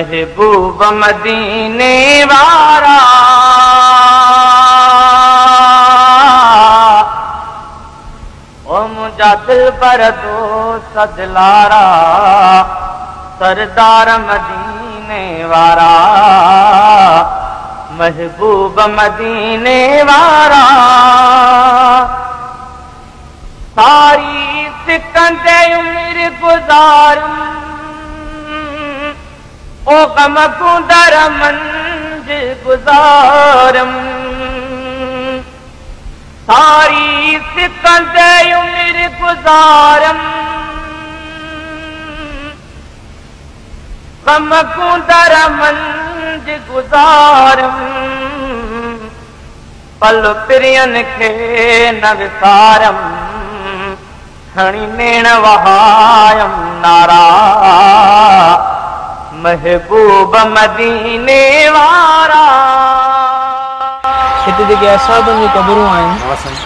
महबूब मदीने वारा ओ मुझा दिल पर दो सजलारा सरदार मदीने वारा महबूब मदीने वारा सारी सिकंदे उम्र गुजारूं ओ गम कुंदर मंज गुजारम सारी सिकंदे उम्र गुजारम गम कुंदर मंज गुजारम पल प्रियन के न विसारम खणी नेण वहायम नारा महबूब मदीने वारा। हिते जेके असहाबनि जी क़बरूं आहिनि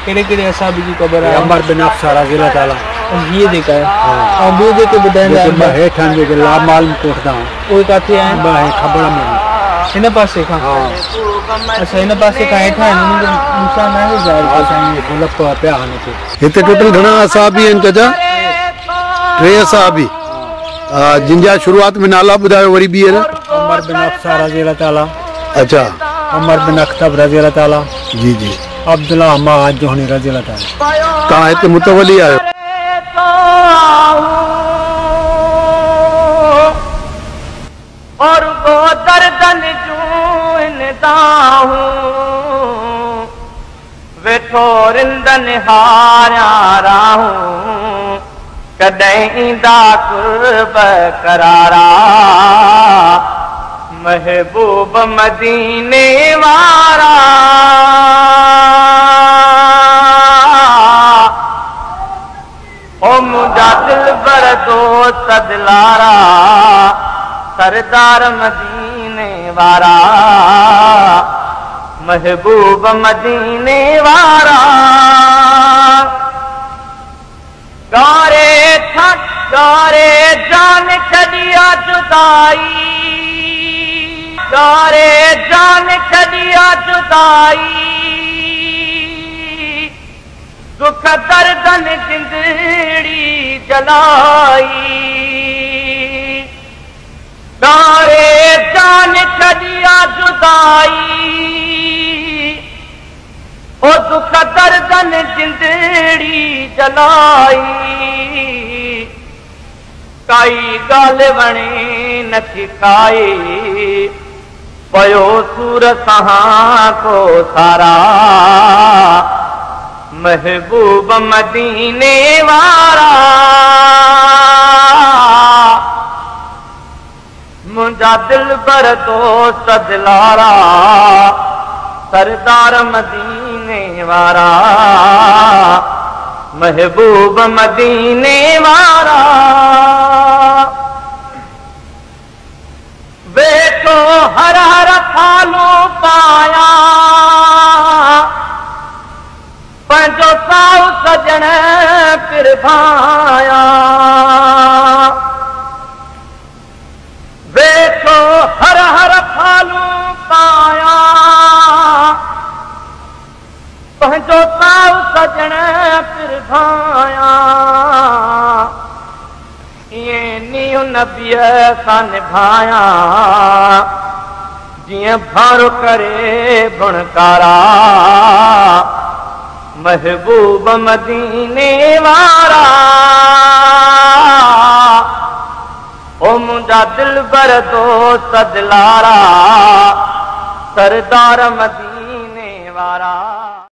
कहिड़े कहिड़े असहाब जी क़बर आहे? अमर बिन अफसार रज़ी ताला हीअ जेका आहे ऐं ॿियूं जेके ॿुधाईंदा आहिनि हेठि आहिनि जेके लामाल कोठदा उहे काथे आहिनि? ख़बर में हिन पासे खां अच्छा हिन पासे खां हेठा आहिनि उन्हनि जो निशान आहे ज़ाहिर गुलप पिया हिते टोटल घणा असहाबी आहिनि कजा? 3 असहाबी जिनजा शुरुआत में नाला बुधायो वरी बीर अमर बिन अफसार रज़ी ताला अच्छा अमर बिन अख्तब रज़ी ताला जी जी अब्दुल्ला हमाद जोहनी रज़ी ताला। तव्हां हिते मुतवली आयो और वो दर्दन जून दाहूं वेठो रिंदन हारिया राहूं कॾहिं ईंदा कुर्ब करारा महबूब मदीने वारा ओ मुझा दिल बर दो सदलारा सरदार मदीने वारा महबूब मदीने वारा गारे जान छड़िया जुदाई गारे जान छड़िया जुदाई दुख दर्दन जिंदड़ी जलाई गारे जान छड़िया जुदाई ओ दुख दर्दन जिंदड़ी जलाई काई गाल वणे नथी खाए पयो सूर सहा को सारा महबूब मदीने वारा मुझा दिल बर दो सजलारा सरदार मदीने वारा महबूब मदीने वारा वेठो हर हर थालो पाया पंहिंजो साउ सजण पिर भाया वेठो हर हर थालो पाया पंहिंजो साउ सजण पिर भाया इएं नीहु नबीअ सां निभाया जीअं भारो करे बुणकारा महबूब मदीने वारा ओ मुझा दिल बर दो सजलारा सरदार मदीने वारा।